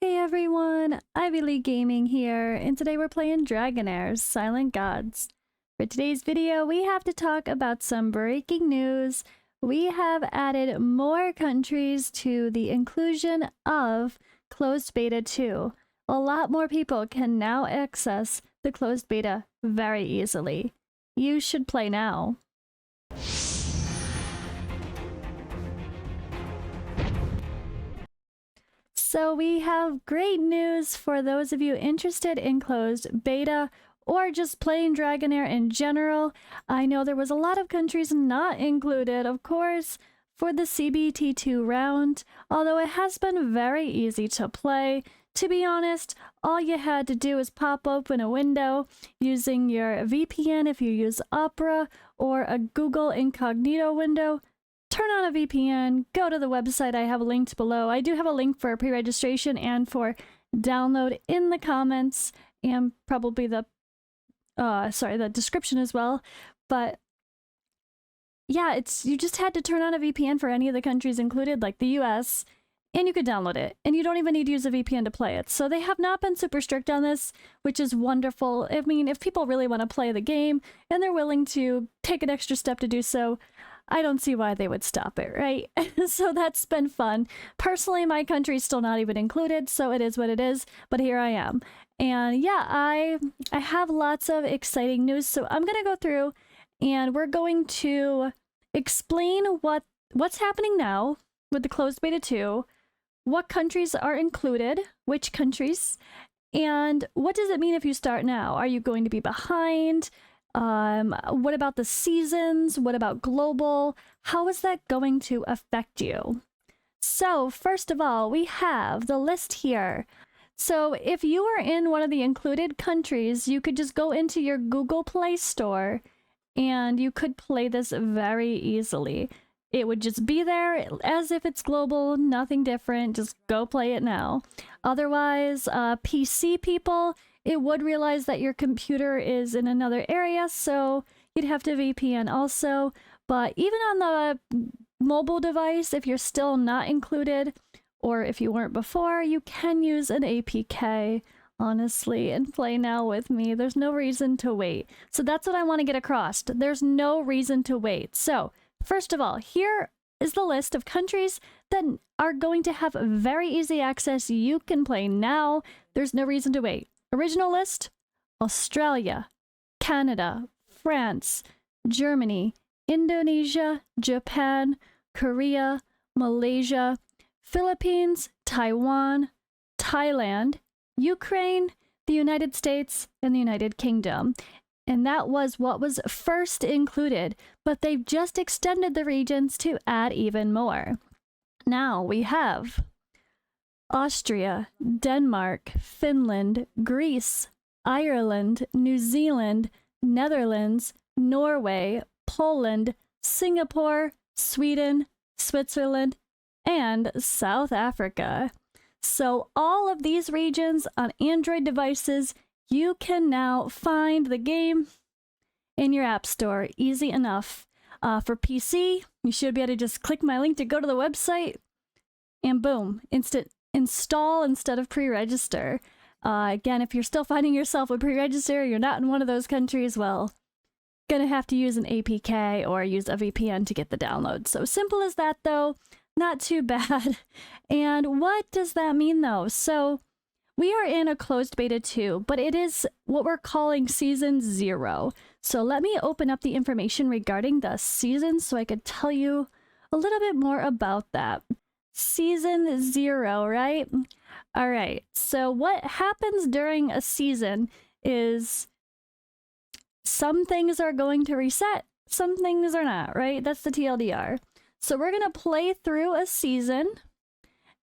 Hey everyone, Ivy League Gaming here, and today we're playing Dragonheir Silent Gods. For today's video, we have to talk about some breaking news. We have added more countries to the inclusion of Closed Beta 2. A lot more people can now access the closed beta very easily. You should play now. So we have great news for those of you interested in closed beta or just playing Dragonheir in general. I know there was a lot of countries not included, of course, for the CBT2 round, although it has been very easy to play. To be honest, all you had to do is pop open a window using your VPN if you use Opera or a Google Incognito window. Turn on a VPN, go to the website I have linked below. I do have a link for pre-registration and for download in the comments and probably the description as well. But yeah, you just had to turn on a VPN for any of the countries included, like the US, and you could download it. And you don't even need to use a VPN to play it. So they have not been super strict on this, which is wonderful. I mean, if people really want to play the game and they're willing to take an extra step to do so, I don't see why they would stop it, right? So that's been fun. Personally, my country's still not even included, so it is what it is, but here I am. And yeah, I have lots of exciting news, so I'm going to go through and we're going to explain what's happening now with the closed beta 2, what countries are included, which countries, and what does it mean if you start now? Are you going to be behind? What about the seasons? What about global? How is that going to affect you? So first of all, we have the list here. So if you are in one of the included countries, you could just go into your Google Play Store and you could play this very easily. It would just be there as if it's global, nothing different. Just go play it now. Otherwise, PC people, it would realize that your computer is in another area, so you'd have to VPN also. But even on the mobile device, if you're still not included, or if you weren't before, you can use an APK, honestly, and play now with me. There's no reason to wait. So that's what I want to get across. There's no reason to wait. So first of all, here is the list of countries that are going to have very easy access. You can play now. There's no reason to wait. Original list: Australia, Canada, France, Germany, Indonesia, Japan, Korea, Malaysia, Philippines, Taiwan, Thailand, Ukraine, the United States, and the United Kingdom. And that was what was first included, but they've just extended the regions to add even more. Now we have Austria, Denmark, Finland, Greece, Ireland, New Zealand, Netherlands, Norway, Poland, Singapore, Sweden, Switzerland, and South Africa. So all of these regions on Android devices, you can now find the game in your app store. Easy enough. For PC, you should be able to just click my link to go to the website and boom, instant install instead of pre-register. Again, if you're still finding yourself with pre-register, you're not in one of those countries, well, gonna have to use an APK or use a VPN to get the download. So simple as that though, not too bad. And what does that mean though? So we are in a closed beta 2, but it is what we're calling season 0. So let me open up the information regarding the season so I could tell you a little bit more about that. Season 0, right? All right. So what happens during a season is some things are going to reset, some things are not, right? That's the TLDR. So we're going to play through a season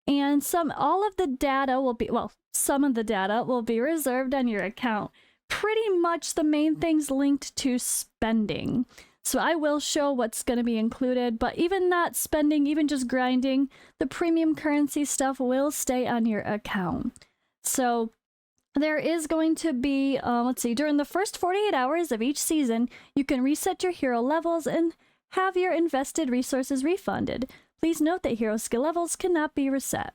and all of the data will be, well, some of the data will be reserved on your account. Pretty much the main things linked to spending. So I will show what's going to be included, but even not spending, even just grinding, the premium currency stuff will stay on your account. So there is going to be, let's see, during the first 48 hours of each season, you can reset your hero levels and have your invested resources refunded. Please note that hero skill levels cannot be reset.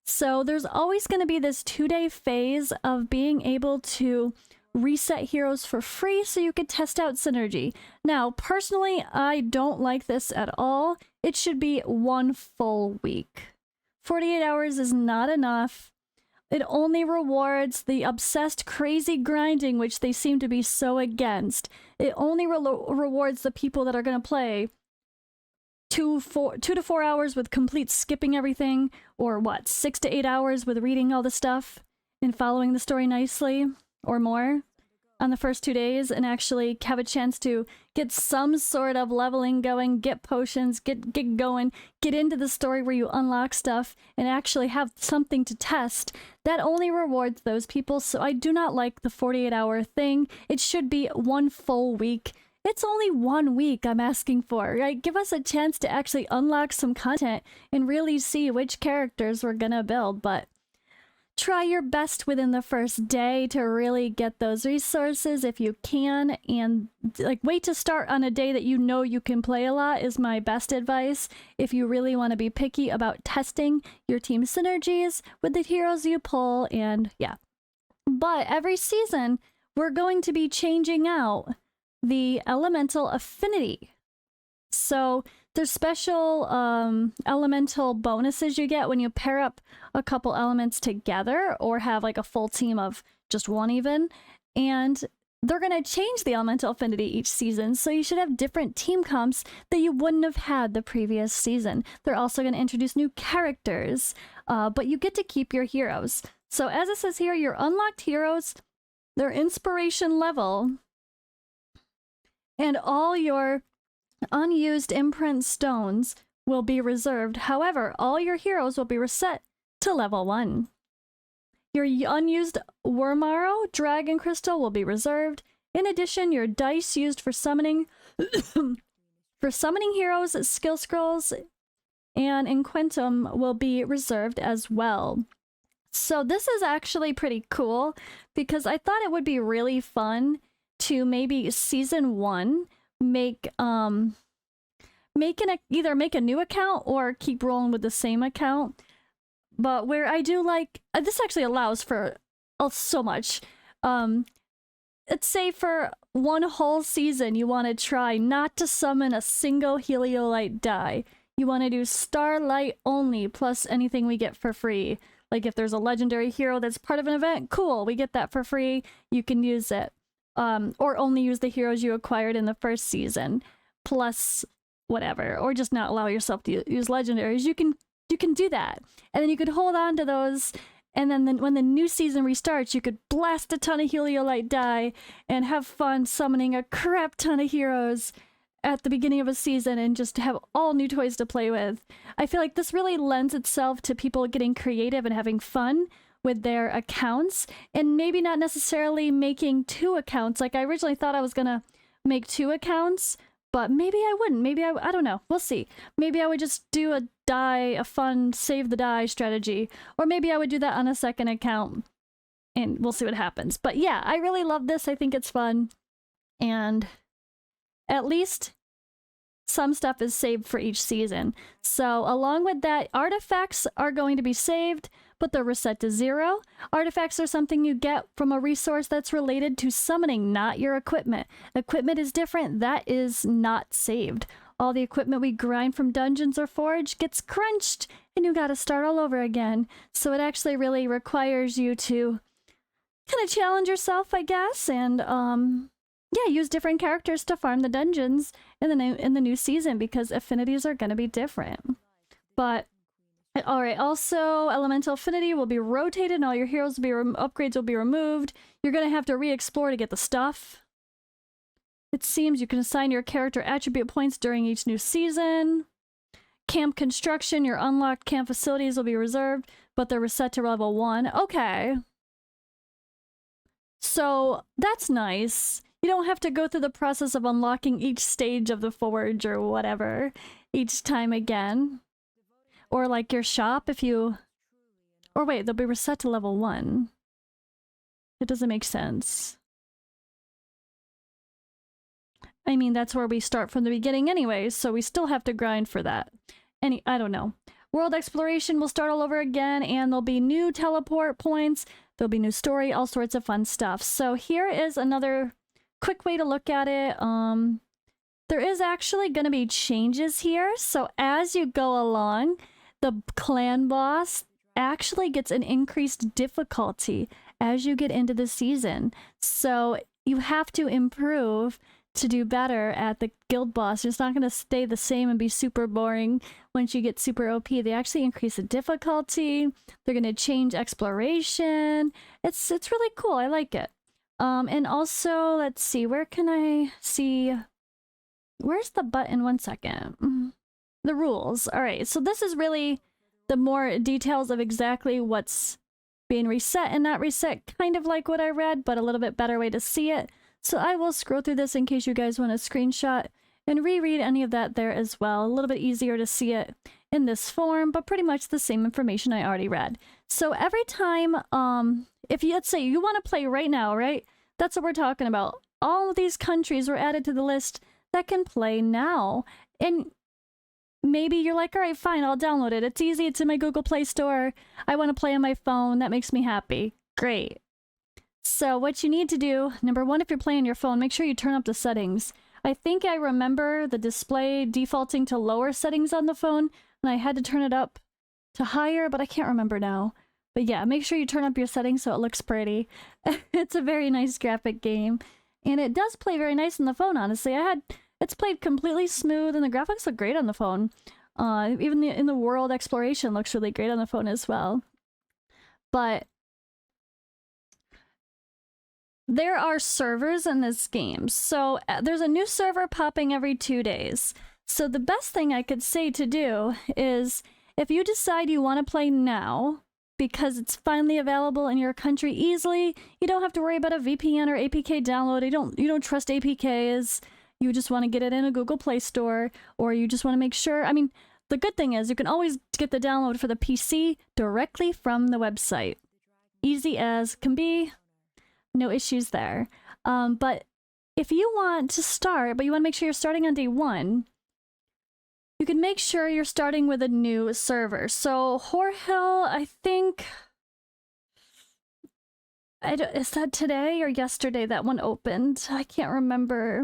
So there's always going to be this 2-day phase of being able to reset heroes for free so you could test out synergy. Now, personally, I don't like this at all. It should be 1 full week. 48 hours is not enough. It only rewards the obsessed crazy grinding, which they seem to be so against. It only rewards the people that are going to play 2 to 4 hours with complete skipping everything, or what, 6 to 8 hours with reading all the stuff and following the story nicely, or more, on the first 2 days, and actually have a chance to get some sort of leveling going, get potions, get going, get into the story where you unlock stuff, and actually have something to test. That only rewards those people, so I do not like the 48-hour thing. It should be 1 full week. It's only 1 week I'm asking for, right? Give us a chance to actually unlock some content and really see which characters we're gonna build, but try your best within the first day to really get those resources if you can, and like wait to start on a day that you know you can play a lot is my best advice if you really want to be picky about testing your team synergies with the heroes you pull. And yeah, but every season we're going to be changing out the elemental affinity. So there's special elemental bonuses you get when you pair up a couple elements together or have like a full team of just one even. And they're going to change the elemental affinity each season. So you should have different team comps that you wouldn't have had the previous season. They're also going to introduce new characters, but you get to keep your heroes. So as it says here, your unlocked heroes, their inspiration level, and all your unused imprint stones will be reserved. However, all your heroes will be reset to level 1. Your unused worm arrow, dragon crystal will be reserved. In addition, your dice used for summoning heroes, skill scrolls, and Inquentum will be reserved as well. So this is actually pretty cool because I thought it would be really fun to maybe season 1 either make a new account or keep rolling with the same account. But where I do like this actually allows for so much. Let's say for 1 whole season you want to try not to summon a single Heliolite die. You want to do Starlight only plus anything we get for free. Like if there's a legendary hero that's part of an event, cool, we get that for free, you can use it. Or only use the heroes you acquired in the first season, plus whatever, or just not allow yourself to use legendaries. You can do that, and then you could hold on to those, and then when the new season restarts, you could blast a ton of Heliolite die and have fun summoning a crap ton of heroes at the beginning of a season and just have all new toys to play with. I feel like this really lends itself to people getting creative and having fun with their accounts, and maybe not necessarily making 2 accounts. Like I originally thought I was gonna make 2 accounts, but maybe I wouldn't. Maybe I don't know. We'll see. Maybe I would just do a fun save the die strategy, or maybe I would do that on a second account, and we'll see what happens. But yeah, I really love this. I think it's fun, and at least some stuff is saved for each season. So along with that, artifacts are going to be saved, but they're reset to 0. Artifacts are something you get from a resource that's related to summoning, not your equipment. Equipment is different. That is not saved. All the equipment we grind from dungeons or forge gets crunched, and you gotta start all over again. So it actually really requires you to kind of challenge yourself, I guess, and yeah, use different characters to farm the dungeons in the new season because affinities are going to be different. But all right, also elemental affinity will be rotated and all your heroes will be upgrades will be removed. You're going to have to re-explore to get the stuff. It seems you can assign your character attribute points during each new season. Camp construction, your unlocked camp facilities will be reserved, but they're reset to level 1. Okay. So that's nice. You don't have to go through the process of unlocking each stage of the forge or whatever each time again. Or like your shop if you... Or wait, they'll be reset to level 1. It doesn't make sense. I mean, that's where we start from the beginning anyway, so we still have to grind for that. I don't know. World exploration will start all over again, and there'll be new teleport points. There'll be new story, all sorts of fun stuff. So here is another quick way to look at it. There is actually going to be changes here. So as you go along, the clan boss actually gets an increased difficulty as you get into the season. So you have to improve to do better at the guild boss. It's not going to stay the same and be super boring once you get super OP. They actually increase the difficulty. They're going to change exploration. It's really cool. I like it. And also, let's see, where can I see? Where's the button? 1 second. The rules. All right, so this is really the more details of exactly what's being reset and not reset, kind of like what I read, but a little bit better way to see it. So I will scroll through this in case you guys want to screenshot and reread any of that there as well. A little bit easier to see it in this form, but pretty much the same information I already read. So every time, if you, let's say you want to play right now, right? That's what we're talking about. All of these countries were added to the list that can play now. And maybe you're like, all right, fine, I'll download it. It's easy. It's in my Google Play Store. I want to play on my phone. That makes me happy. Great. So what you need to do, number one, if you're playing your phone, make sure you turn up the settings. I think I remember the display defaulting to lower settings on the phone, and I had to turn it up to higher, but I can't remember now. But yeah, make sure you turn up your settings so it looks pretty. It's a very nice graphic game, and it does play very nice on the phone, honestly. It's played completely smooth, and the graphics look great on the phone. Even in the world exploration looks really great on the phone as well. But there are servers in this game. So there's a new server popping every 2 days. So the best thing I could say to do is if you decide you want to play now because it's finally available in your country easily, you don't have to worry about a VPN or APK download. You don't trust APKs. You just want to get it in a Google Play Store, or you just want to make sure. I mean, the good thing is you can always get the download for the PC directly from the website. Easy as can be. No issues there. But if you want to start, but you want to make sure you're starting on day 1, you can make sure you're starting with a new server. So Horhill, I think, is that today or yesterday that one opened? I can't remember.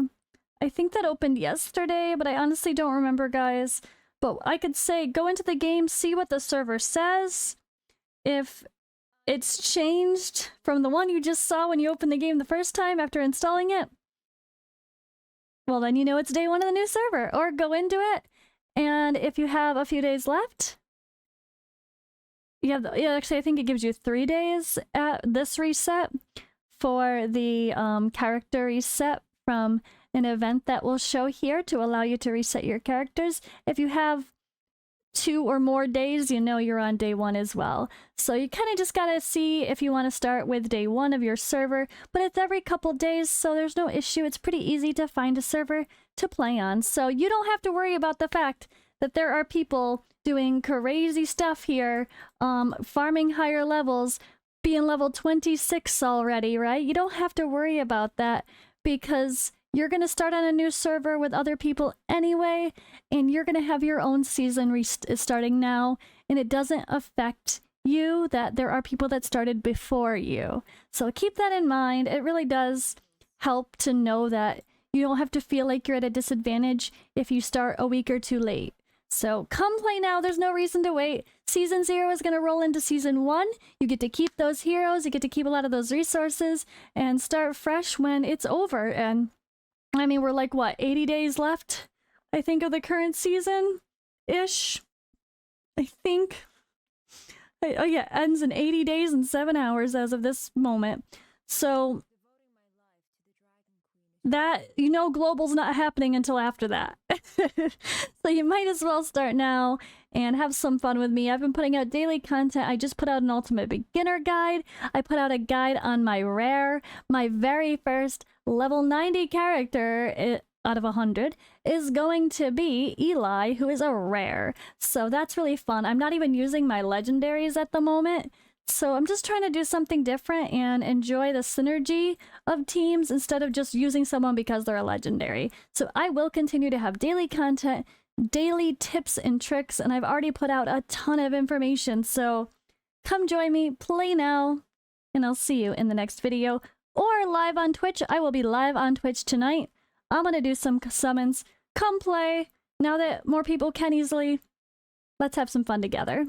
I think that opened yesterday, but I honestly don't remember, guys. But I could say go into the game, see what the server says. If it's changed from the one you just saw when you opened the game the first time after installing it, well, then you know it's day 1 of the new server. Or go into it, and if you have a few days left, yeah, actually, I think it gives you 3 days at this reset for the character reset from an event that will show here to allow you to reset your characters. If you have 2 or more days, you know you're on day 1 as well. So you kind of just gotta see if you want to start with day 1 of your server, but it's every couple days, so there's no issue. It's pretty easy to find a server to play on. So you don't have to worry about the fact that there are people doing crazy stuff here, farming higher levels, being level 26 already, right? You don't have to worry about that because you're going to start on a new server with other people anyway, and you're going to have your own season starting now, and it doesn't affect you that there are people that started before you. So keep that in mind. It really does help to know that you don't have to feel like you're at a disadvantage if you start a week or 2 late. So come play now. There's no reason to wait. Season 0 is going to roll into Season 1. You get to keep those heroes. You get to keep a lot of those resources and start fresh when it's over. And I mean, we're like, what, 80 days left, I think, of the current season-ish? I think. Oh yeah, ends in 80 days and 7 hours as of this moment. So that, you know, global's not happening until after that. So you might as well start now and have some fun with me. I've been putting out daily content. I just put out an ultimate beginner guide. I put out a guide on my rare. My very first level 90 character out of 100 is going to be Eli, who is a rare. So that's really fun. I'm not even using my legendaries at the moment. So I'm just trying to do something different and enjoy the synergy of teams instead of just using someone because they're a legendary. So I will continue to have daily content daily tips and tricks, and I've already put out a ton of information, so come join me, play now, and I'll see you in the next video, or live on Twitch. I will be live on Twitch tonight. I'm gonna do some summons. Come play! Now that more people can easily, let's have some fun together.